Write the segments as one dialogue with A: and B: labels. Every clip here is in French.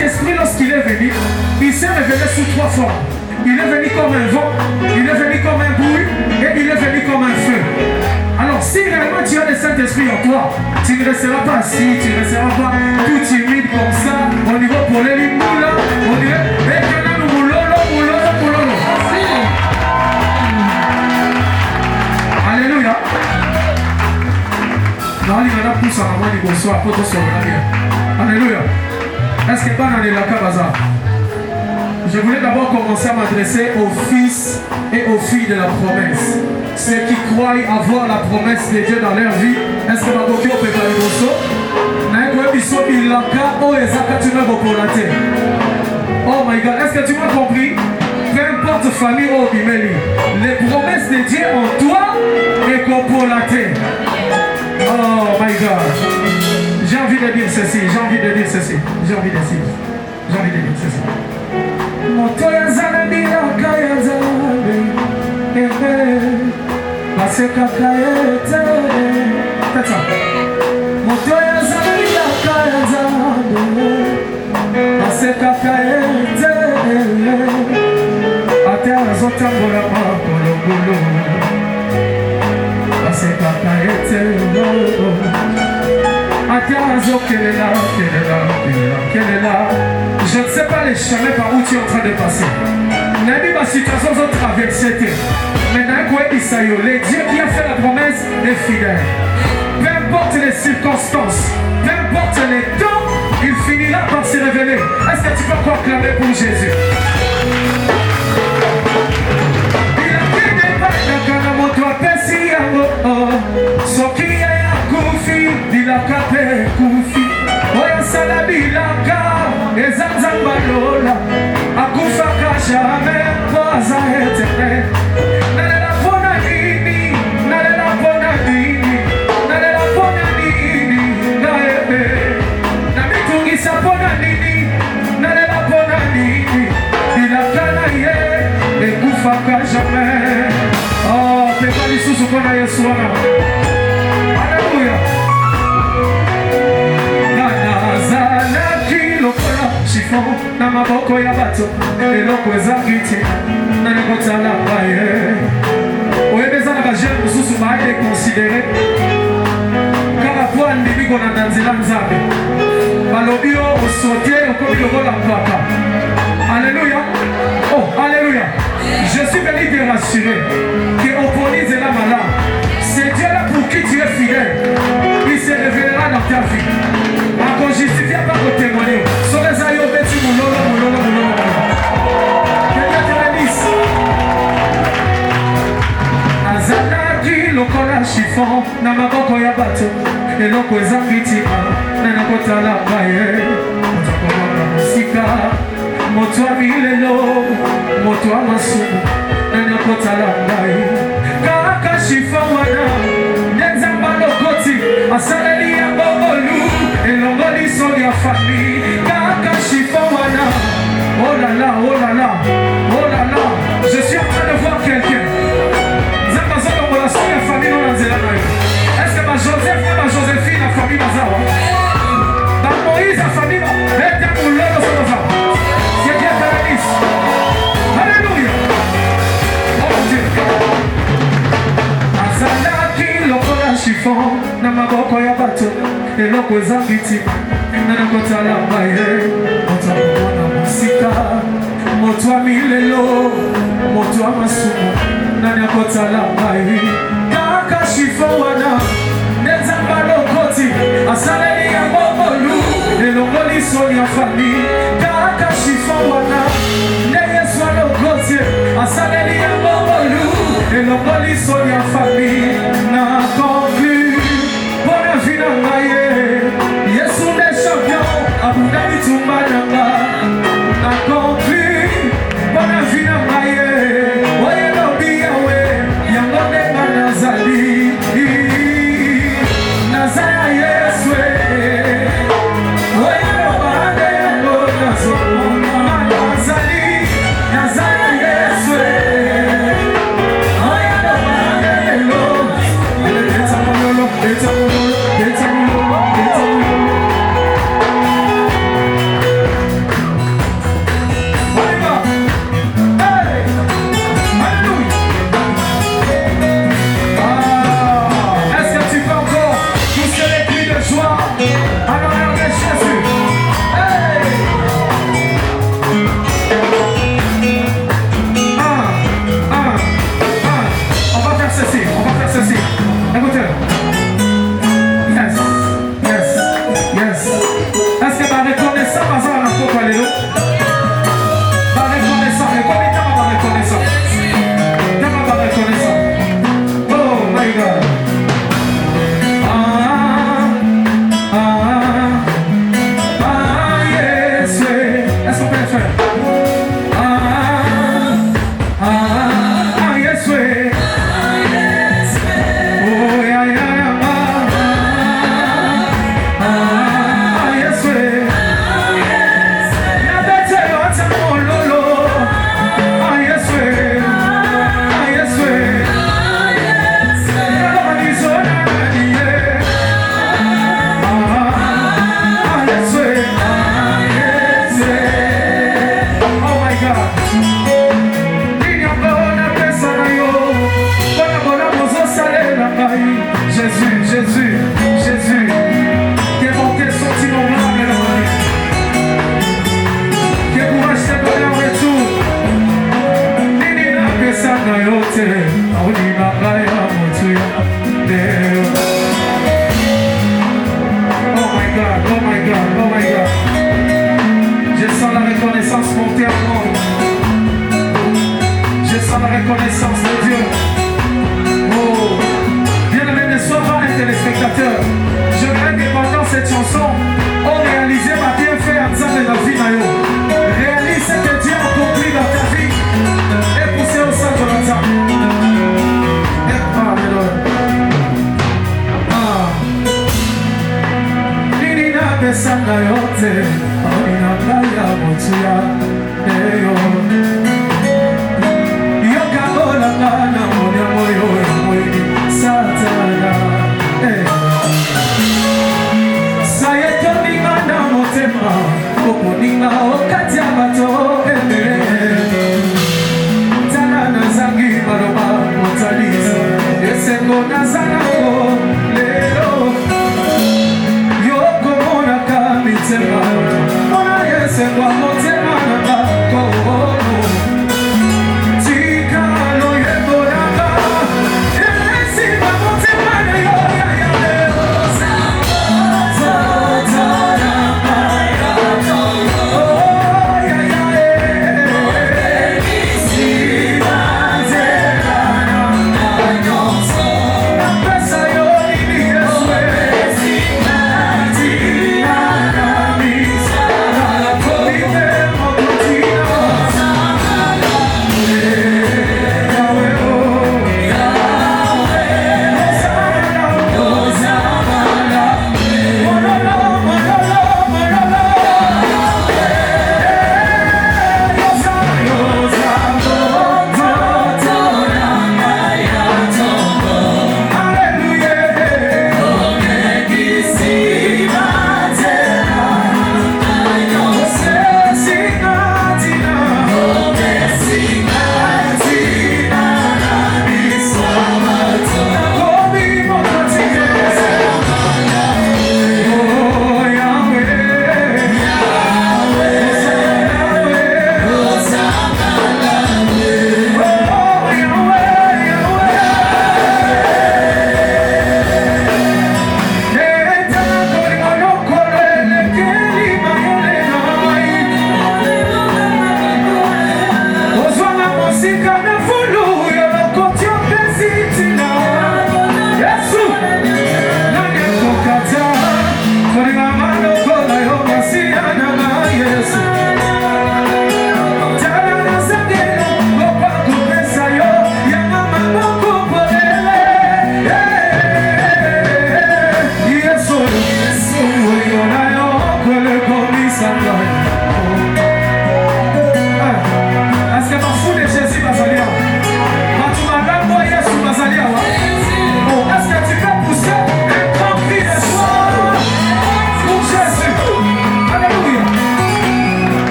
A: Saint-Esprit, lorsqu'il est venu, il s'est révélé sous 3 formes. Il est venu comme un vent, il est venu comme un bruit et il est venu comme un feu. Alors si réellement tu as le Saint-Esprit en toi, tu ne resteras pas assis, tu ne resteras pas tout timide comme ça, au niveau pour les lignes là, on dirait, Alléluia. Alléluia. Est-ce que pas dans les lacabazas? Je voulais d'abord commencer à m'adresser aux fils et aux filles de la promesse. Ceux qui croient avoir la promesse de Dieu dans leur vie. Est-ce que Baboki peut parler de ça? Oh my God, est-ce que tu m'as compris? Peu importe famille ou bimeli, les promesses de Dieu en toi est copolaté. Oh my God. J'ai envie de dire ceci, j'ai envie de dire ceci. Motoya zalabi la kaya zalabi Paseka kayete Tata Motoya zalabi la kaya zalabi Paseka kayete Ate azotambola makologolo Paseka kayete Ate azokelela kelela. Je ne sais pas les chemins par où tu es en train de passer. N'aime pas situation ont traversé. Mais le Dieu qui a fait la promesse est fidèle. Peu importe les circonstances, peu importe les temps, il finira par se révéler. Est-ce que tu peux encore clamer pour Jésus? Il a fait des pages de Kanamoto à Pessiamo. Soki ya Koufi, il a capé Koufi. Oya Salabilaka. Ezanzambalola akufaka jamais poza eternel. Nalela pona nini naebe na mitungisa pona nini nalela pona nini ilakana ye ekufaka jamais. Oh pepa lisusu pona Yesu wana. Alléluia. Chiffon na maboko ya bato eloko ezakiti na nekotala baye oyebeza na bajene mosusu baye considéré kaka po andimi kolanda nzela nzambe balobi yo osote okomi lokola mpaka. Alléluia. Oh alléluia. Je suis venu te rassurer que oponi nzela malamu. C'est Dieu là pour qui tu es fidèle. Il se révélera dans ta vie. On ne justifie pas pour témoigner. Sur les aïeux, petit moulolo. Que Dieu te bénisse. Azanaki lokola chiffon na maboko ya bato eloko ezangitima na nakotala baye motokomona mosika moto wa milelo moto wa masumu na nakotala baye kaka chiffon wana nenzamba lokoti asaleli ya bobolu elongoli soli ya famille kaka chiffon wana. Oh là là, oh là là, oh là là. Je suis en train de voir quelqu'un. Zambazo dans la seule famille dans la Zélande. Est-ce que ma Joseph et ma Joséphine, la famille Mazawa? Dans Moïse, la famille Mazawa. C'est Dieu te bénisse. Alléluia. Oh mon Dieu. Azalaki lokola chiffon na maboko ya bato eloko ezangitima na nakotala baye motokomona mosika moto wa milelo moto wa masumu na nakotala baye kaka chiffon wana nenzamba lokoti asaleli ya bobolu elongoli soli ya famille kaka chiffon wana nde Yesu alokoti asaleli ya bobolu elongoli soli ya famille na conclu bona vina ngaye Yesu nde champion abunda bitumba nanga na conclu bona vina ngaye oye lobi yawe yango ndenga nazali nazaya Yesu oye lobande yango nazomona nazali nazaya Yesu. ya motia eyo yokabola kana moya moyo ya moyini satana sayetonga na motema okoninga okatia bato tana nazangi maroba motalisa esengo nazanako lelo yokomona kamitema ona yesengo motema na bakono tikalo yeboranga elesiba motema na yo ya leo Yeah.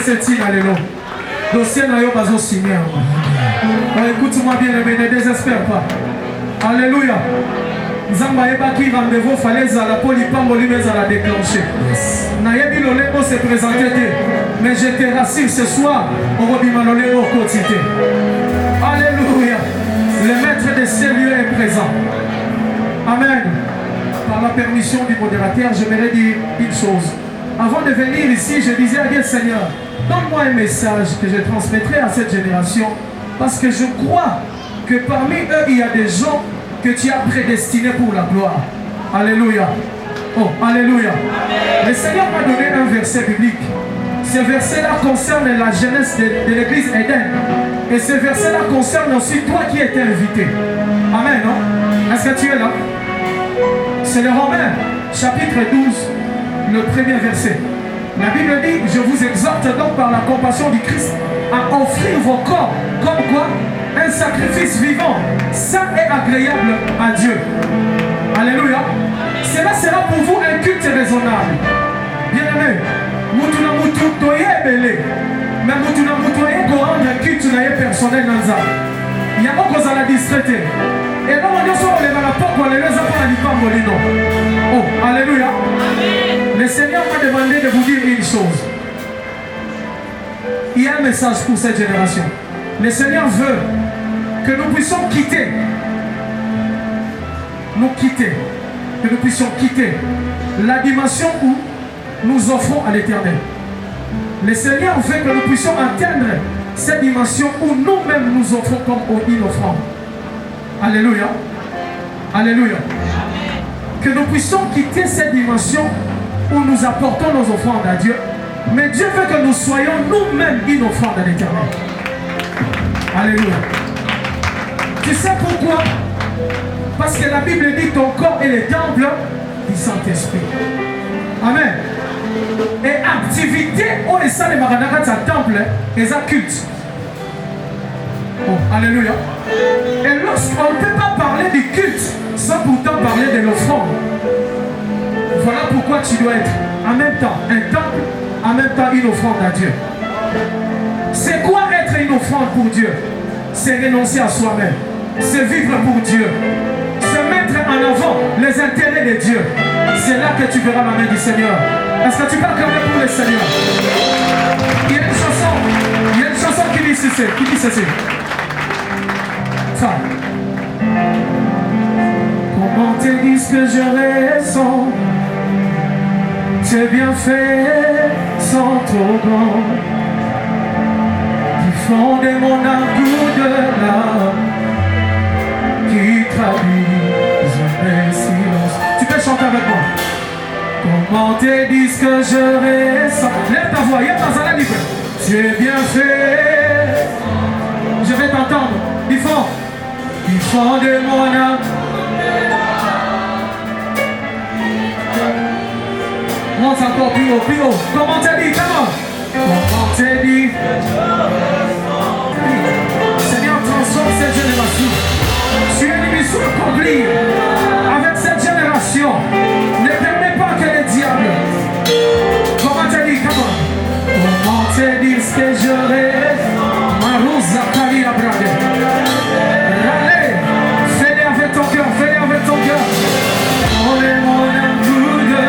A: tina lelo. Dossier na yo bazo signer. Écoute-moi bien, ne désespère pas. Alléluia. Zamba ebaki rendez-vous fallait la polipambo lui à la déclencher. Nayebi Lolémo s'est présenté, mais je te rassure ce soir, on va bien Lolémo au quotidien. Alléluia. Le maître de ces lieux est présent. Amen. Par la permission du modérateur, j'aimerais dire une chose. Avant de venir ici, je disais à Dieu, Seigneur, donne-moi un message que je transmettrai à cette génération, parce que je crois que parmi eux, il y a des gens que tu as prédestinés pour la gloire. Alléluia. Oh, alléluia. Amen. Le Seigneur m'a donné un verset biblique. Ce verset-là concerne la jeunesse de l'église Éden. Et ce verset-là concerne aussi toi qui étais invité. Amen, non? Est-ce que tu es là? C'est le Romains, chapitre 12, le premier verset. La Bible dit, je vous exhorte donc par la compassion du Christ à offrir vos corps comme quoi? Un sacrifice vivant, saint et agréable à Dieu. Alléluia. Cela sera pour vous un culte raisonnable. Bien aimé, Moutuna Moutou Toye Belé. Mais Moutuna Moutoye pour rendre un culte personnel dans ça. Il y a beaucoup à la distraiter. Et là, on dit sur la porte, on les laisse pas molino. Oh, alléluia. Le Seigneur m'a demandé de vous dire une chose. Il y a un message pour cette génération. Le Seigneur veut que nous puissions quitter, que nous puissions quitter la dimension où nous offrons à l'Éternel. Le Seigneur veut que nous puissions atteindre cette dimension où nous-mêmes nous offrons comme une offrande. Alléluia. Alléluia. Que nous puissions quitter cette dimension où nous apportons nos offrandes à Dieu. Mais Dieu veut que nous soyons nous-mêmes une offrande à l'Éternel. Alléluia. Tu sais pourquoi? Parce que la Bible dit ton corps est le temple du Saint-Esprit. Amen. Et activité, on est ça les maranaka de temple et ça culte. Oh, alléluia. Et lorsqu'on ne peut pas parler du culte sans pourtant parler de l'offrande. Voilà pourquoi tu dois être en même temps un temple, en même temps une offrande à Dieu. C'est quoi être une offrande pour Dieu? C'est renoncer à soi-même. C'est vivre pour Dieu. Se mettre en avant les intérêts de Dieu. C'est là que tu verras la main du Seigneur. Est-ce que tu peux acclamer pour le Seigneur? Il y a une chanson qui dit ceci. Qui dit ceci. Ça. Comment te dis que je ressens? Tes bienfaits sont trop grands. Fond de mon amour de l'âme qui traduisent mes silences. Tu peux chanter avec moi. Comment te dis que je ressens? Lève ta voix, il y a pas à la libre. Tu es bien fait. Je vais t'entendre. Du fond de mon âme. Monte encore plus haut, plus haut. Comment te dis? Comment te dis? Seigneur, transforme cette génération. Tu es une mission accomplie avec cette génération. Ne permets pas que les diables. Comment te dis? Comment te dis que je rêve? Marouza Kali Abrade. Allez, fais-le avec ton cœur, fais-le avec ton cœur. On est mon amour de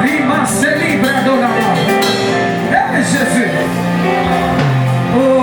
A: Rima, c'est libre de la mort. Jésus. Oh.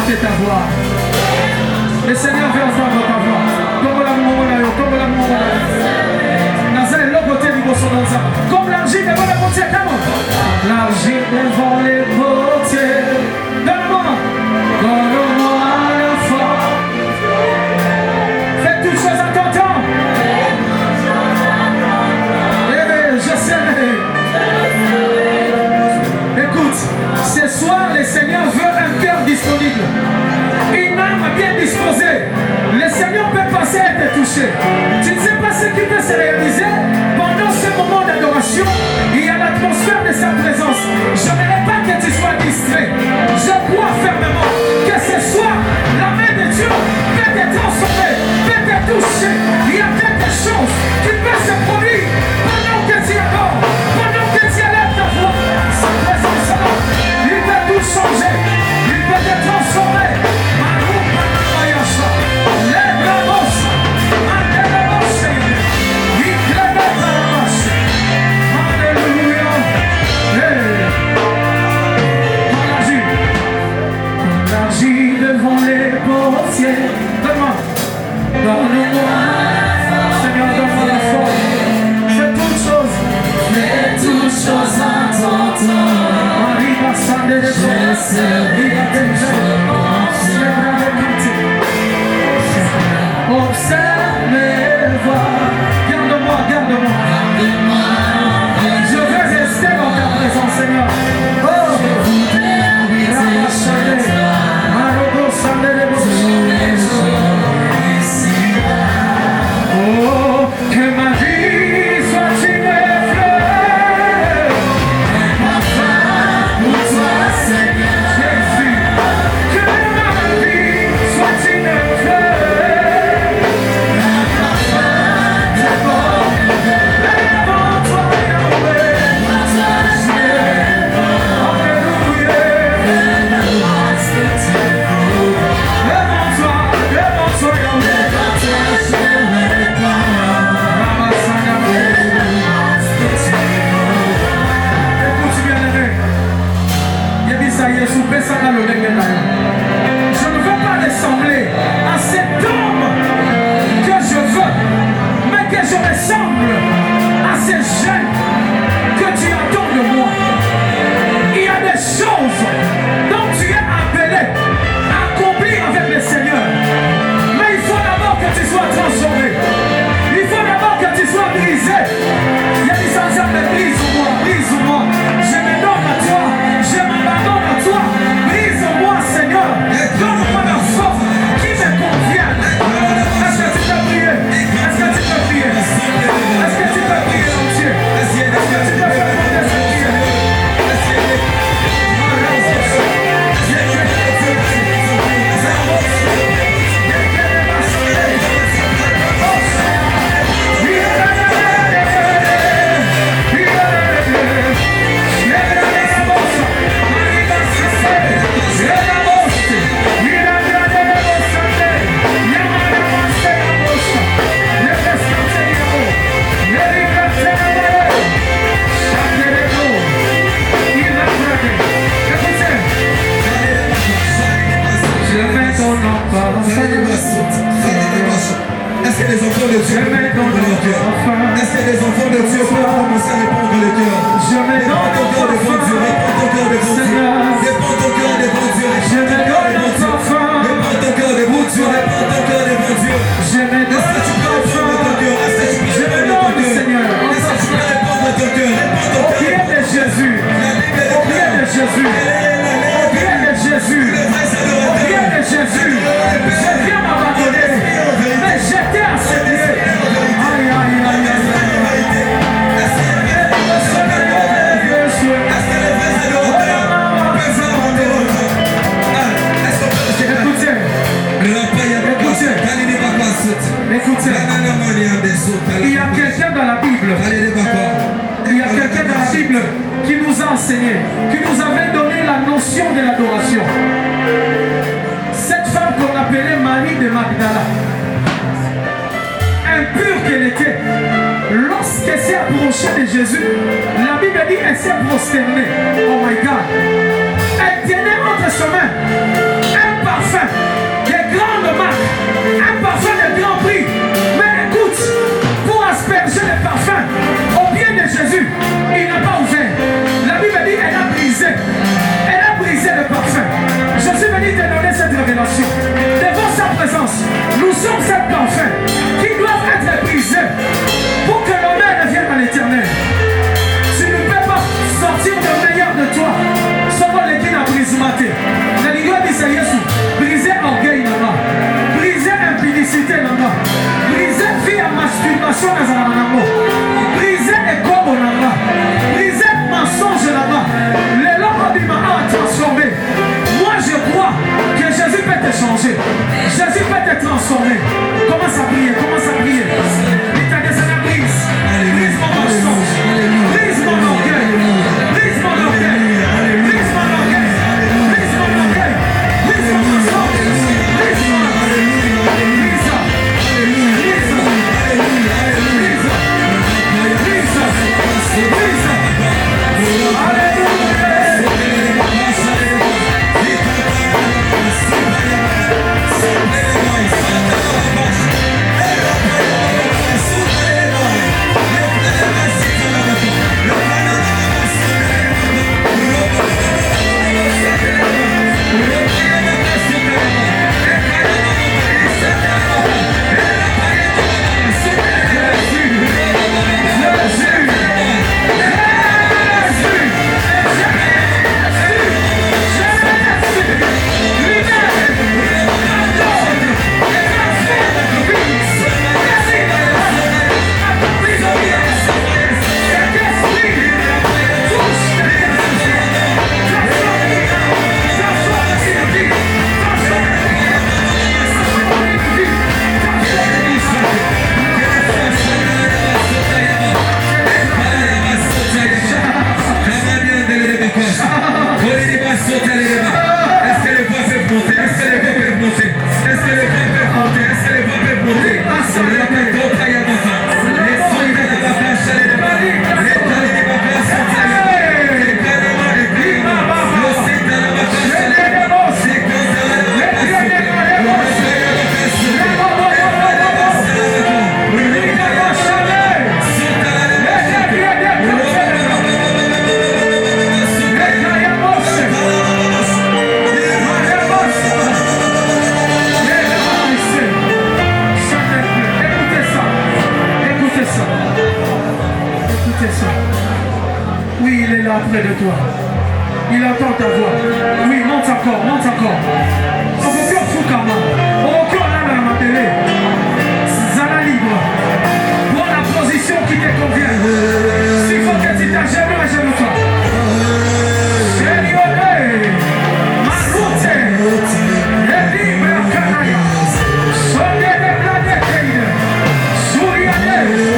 A: entendez ta voix. Le Seigneur veut entendre ta voix. Comme l'amour, comme l'amour. Nazareth, l'autre côté du bosson dans ça. Comme l'argile devant les portiers, comment? L'argile devant les portiers. Donne-moi. Donne-moi la foi. Faites toutes choses en ton temps. Je sais. Écoute, ce soir, le Seigneur veut un cœur disponible. Une âme bien disposée. Le Seigneur peut passer et te toucher. Tu ne sais pas ce qui peut se réaliser pendant ce moment d'adoration. Il y a l'atmosphère de sa présence. Je n'aimerais pas que tu sois distrait. Je crois fermement que ce soir, la main de Dieu peut te transformer, peut te toucher. Il y a quelque chose qui peut se produire pendant que tu adores, pendant que tu élèves ta voix. Sa présence-là, il peut tout changer. Il peut te transformer. Devant les portiers, donne-moi, donne-moi, Seigneur, donne-moi la force. Fais toutes choses en ton temps. Arrive à s'en je serai observe mes voix. Garde-moi, garde-moi. Je veux rester dans ta présence, Seigneur. Oh, je voudrais habiter chez toi. Oh, que ma vie soit une fleur, un parfum pour toi, Seigneur Jésus. Que ma vie soit une fleur, un parfum devant toi, Yahweh. Alléluia. Je ne veux pas ressembler à cet homme que je veux, mais que je ressemble à ces jeunes que tu attends de moi. Il y a des choses dont tu es appelé à accomplir avec le Seigneur. Mais il faut d'abord que tu sois transformé. Il faut d'abord que tu sois brisé. Il y a des sensations de brise-moi, brise-moi. Je me donne à toi, je m'abandonne à toi. Brise-moi, Seigneur. Donne-moi la force qui me convient. Est-ce que tu peux prier? Est-ce que tu peux prier? Est-ce que tu peux prier, mon Dieu? Est-ce que tu peux faire monter cette prière?
B: Est-ce que les enfants de Dieu répondent le cœur? Est-ce que les enfants de Dieu peuvent commencer à répondre le cœur? Réponds ton cœur devant Dieu, réponds ton cœur devant Dieu. Réponds ton cœur devant Dieu, réponds ton cœur devant Dieu. Réponds ton cœur devant Dieu, réponds ton cœur devant Dieu. Est-ce que tu peux répondre ton cœur? Est-ce que tu peux répondre ton cœur? Est-ce que tu peux répondre ton cœur? Réponds ton cœur.
A: Au pied de Jésus, au pied de Jésus, au pied de Jésus, au pied de Jésus, je viens m'abandonner, mais j'étais à ce pied. Aïe, aïe, aïe, aïe. Écoutez, il y a quelqu'un dans la Bible, il y a quelqu'un dans la Bible qui nous a enseigné, qui nous avait donné la notion de l'adoration. Cette femme qu'on appelait Marie de Magdala, impure qu'elle était, lorsqu'elle s'est approchée de Jésus, la Bible dit qu'elle s'est prosternée. Oh my God! Elle tenait entre ses mains un parfum puissance. Nous sommes cette parfait qui doivent être brisés pour que l'honneur vienne à l'éternel. Tu ne peux pas sortir le meilleur de toi sans les qui n'a brisé maté. La lingua dit c'est Jésus. Briser orgueil là-bas. Briser impudicité là-bas. Briser vie à masturbation dans un amour. Briser égo là-bas. Briser mensonge là-bas. Les langues du m'a transformé. Moi je crois que Jésus peut te changer. Jésus peut te transformer. Commence à prier, commence à prier. Il t'a dit ça la brise. Brise mon mensonge. Brise mon orgueil. Brise mon orgueil. Brise mon orgueil. Brise mon orgueil. Brise mon mensonge. Brise mon orgueil. Brise ça. Brise ça. Brise ça. Brise ça. Brise ça. Alléluia. Près de toi. Il entend ta voix. Oui, monte encore, monte encore. On peut plus fou comme on peut là dans ma télé. Zala libre. Prends la position qui te convient. S'il faut que tu t'agenouilles, agenouille-toi. Seigneur, ma route est libre à Canaya. Soyez des planètes. Soyez des.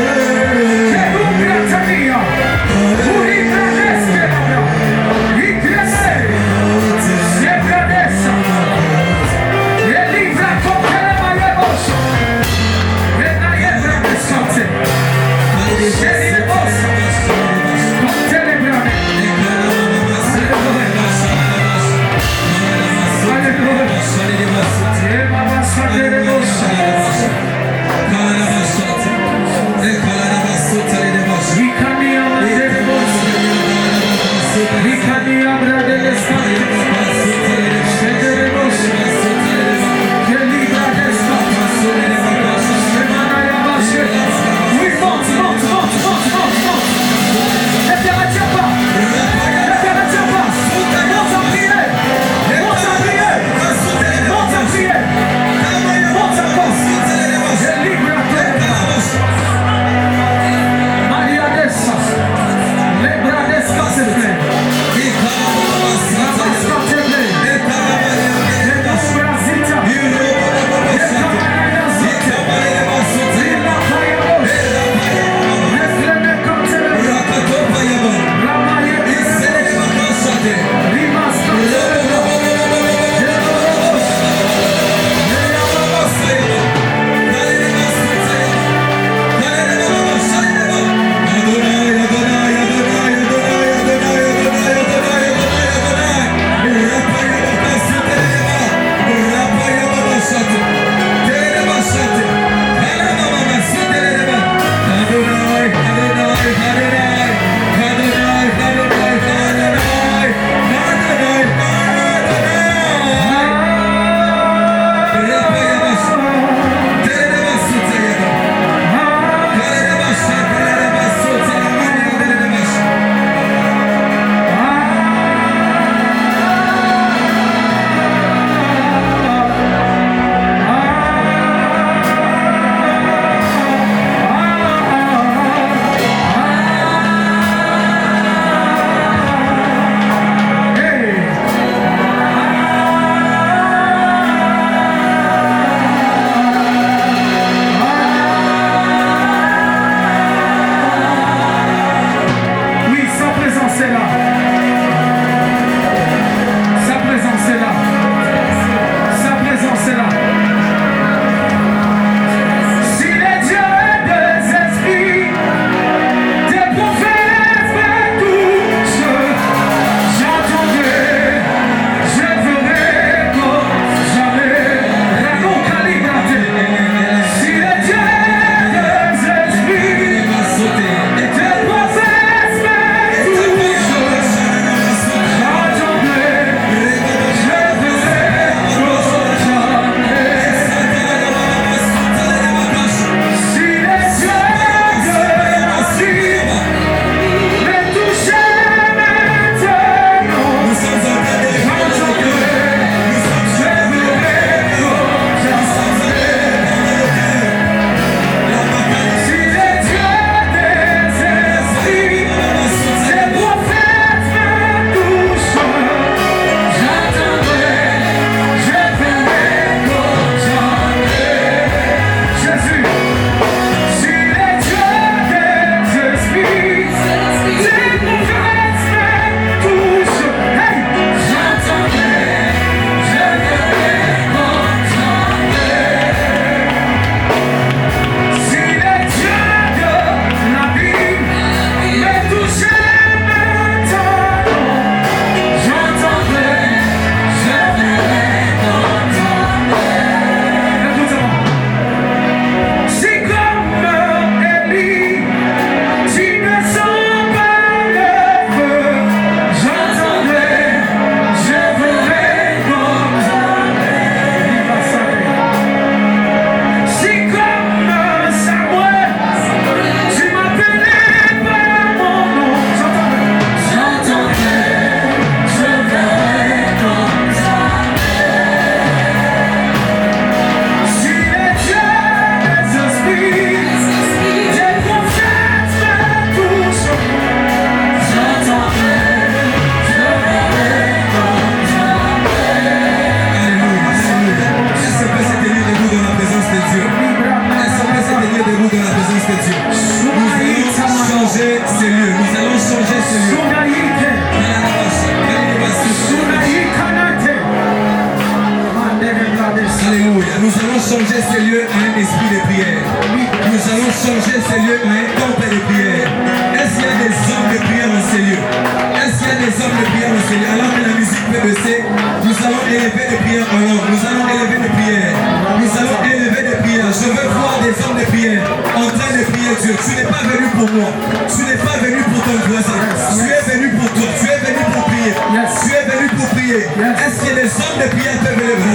B: Alléluia. Nous allons changer ces lieux à un esprit de prière. Nous allons changer ces lieux à un temple de prière. Est-ce qu'il y a des hommes de prière dans ces lieux? Est-ce qu'il y a des hommes de prière dans ces lieux? Alors que la musique peut baisser, nous allons élever des prières en langue. Nous allons élever des prières. Nous allons élever des prières. Je veux voir des hommes de prière en train de prier Dieu. Tu n'es pas venu pour moi. Tu n'es pas venu pour ton voisin. Tu es venu pour toi. Tu es venu pour prier. Tu es venu pour prier. Est-ce que les hommes de prière peuvent lever?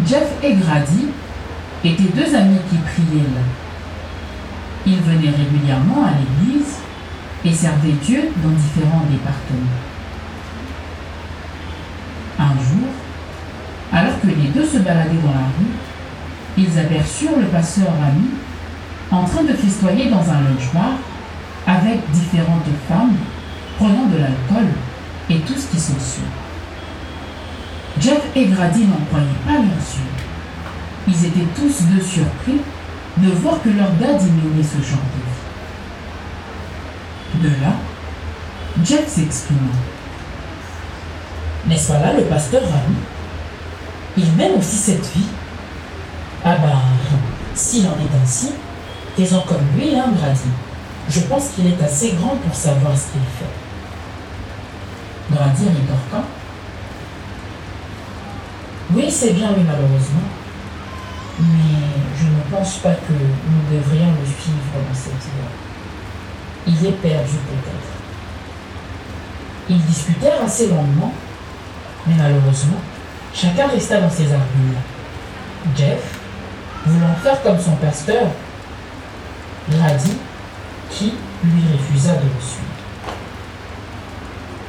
C: Jeff et Grady étaient deux amis qui priaient là. Ils venaient régulièrement à l'église et servaient Dieu dans différents départements. Un jour, alors que les deux se baladaient dans la rue, ils aperçurent le pasteur Rami en train de festoyer dans un lunch bar avec différentes femmes prenant de l'alcool et tout ce qui s'ensuit. Jeff et Grady n'en croyaient pas leurs yeux. Ils étaient tous deux surpris de voir que leur dad menait ce genre de vie. De là, Jeff s'exprima.
D: N'est-ce pas là le pasteur Rami? Il mène aussi cette vie. Ah ben, s'il en est ainsi, faisons comme lui, Grady. Je pense qu'il est assez grand pour savoir ce qu'il fait.
C: Grandir, il dort quand? Oui, c'est bien, oui, malheureusement. Mais je ne pense pas que nous devrions le suivre dans cette voie. Il est perdu peut-être. Ils discutèrent assez longuement, mais malheureusement, chacun resta dans ses arguments. Jeff, voulant faire comme son pasteur, Grady, qui lui refusa de le suivre.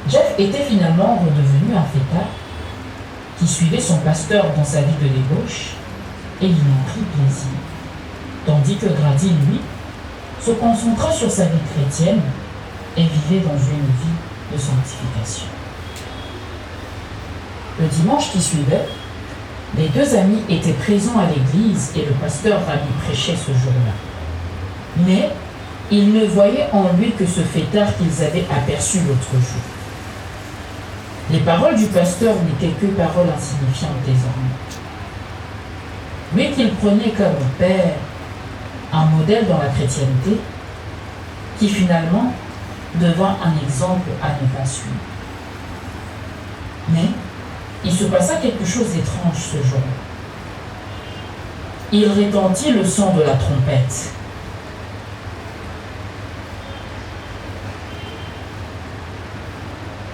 C: Jeff était finalement redevenu un fêtard qui suivait son pasteur dans sa vie de débauche et il en prit plaisir, tandis que Grady, lui, se concentra sur sa vie chrétienne et vivait dans une vie de sanctification. Le dimanche qui suivait, les deux amis étaient présents à l'église et le pasteur Rami prêchait ce jour-là. Mais ils ne voyaient en lui que ce fêtard qu'ils avaient aperçu l'autre jour. Les paroles du pasteur n'étaient que paroles insignifiantes désormais. Lui qu'il prenait comme père, un modèle dans la chrétienté, qui finalement devint un exemple à ne pas suivre. Mais il se passa quelque chose d'étrange ce jour-là. Il retentit le son de la trompette.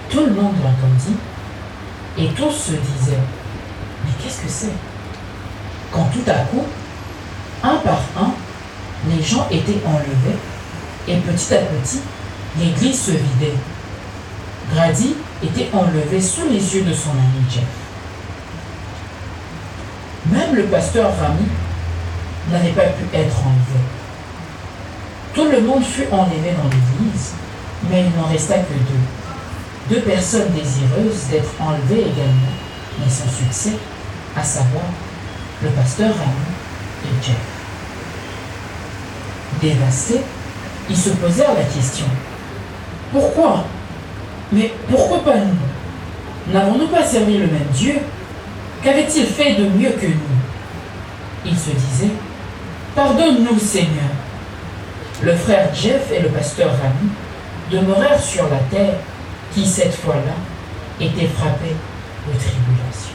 C: Tout le monde l'entendit et tous se disaient « Mais qu'est-ce que c'est ?» Quand tout à coup, un par un, les gens étaient enlevés et petit à petit, l'église se vidait. Grady était enlevé sous les yeux de son ami Jeff. Même le pasteur Rami n'avait pas pu être enlevé. Tout le monde fut enlevé dans l'église, mais il n'en resta que deux. Deux personnes désireuses d'être enlevées également, mais sans succès, à savoir le pasteur Rami et Jeff. Dévastés, ils se posèrent la question. Pourquoi? Mais pourquoi pas nous? N'avons-nous pas servi le même Dieu? Qu'avait-il fait de mieux que nous? Ils se disaient, pardonne-nous Seigneur. Le frère Jeff et le pasteur Rami demeurèrent sur la terre qui, cette fois-là, était frappée de tribulation.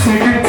A: Yes, we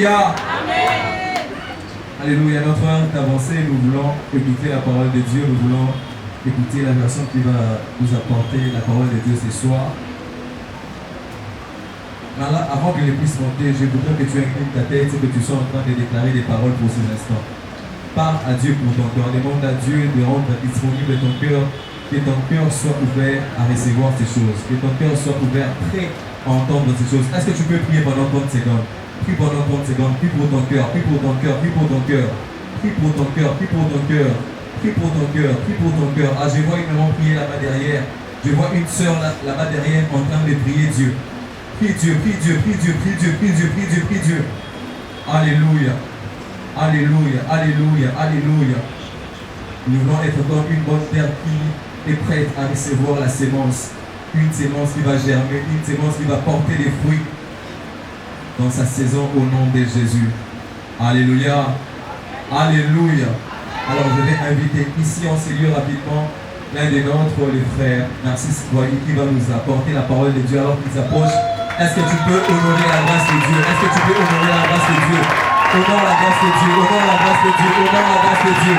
B: Alléluia. Alléluia. Notre heure est avancée. Nous voulons écouter la parole de Dieu. Nous voulons écouter la personne qui va nous apporter la parole de Dieu ce soir. Alors, avant que je puisse monter, je voudrais que tu inclines ta tête et que tu sois en train de déclarer des paroles pour ces instants. Parle à Dieu pour ton cœur. Demande à Dieu de rendre disponible ton cœur. Que ton cœur soit ouvert à recevoir ces choses. Que ton cœur soit ouvert, prêt à entendre ces choses. Est-ce que tu peux prier pendant 30 secondes? Prie pendant 30 secondes. Prie pour ton cœur. Prie pour ton cœur. Prie pour ton cœur. Prie pour ton cœur. Prie pour ton cœur. Prie pour ton cœur. Prie pour ton cœur. Ah, je vois une maman prier là-bas derrière. Je vois une soeur là-bas derrière en train de prier Dieu. Prie Dieu, prie Dieu, prie Dieu, prie Dieu, prie Dieu, prie Dieu, prie Dieu. Alléluia. Alléluia, alléluia, alléluia. Nous voulons être comme une bonne terre qui est prête à recevoir la sémence. Une sémence qui va germer, une sémence qui va porter des fruits dans sa saison au nom de Jésus. Alléluia. Alléluia. Alors je vais inviter ici en ce lieu rapidement l'un des nôtres, les frères Narcisse Boyer, qui va nous apporter la parole de Dieu alors qu'il s'approche. Est-ce que tu peux honorer la grâce de Dieu? Est-ce que tu peux honorer la grâce de Dieu? Honore la grâce de Dieu, honore la grâce de Dieu, honore la grâce de Dieu.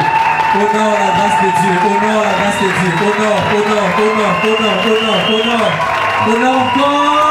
B: Honore la grâce de Dieu, honore la grâce de Dieu, honore, honore, honore, honore, honore, honore, honore encore.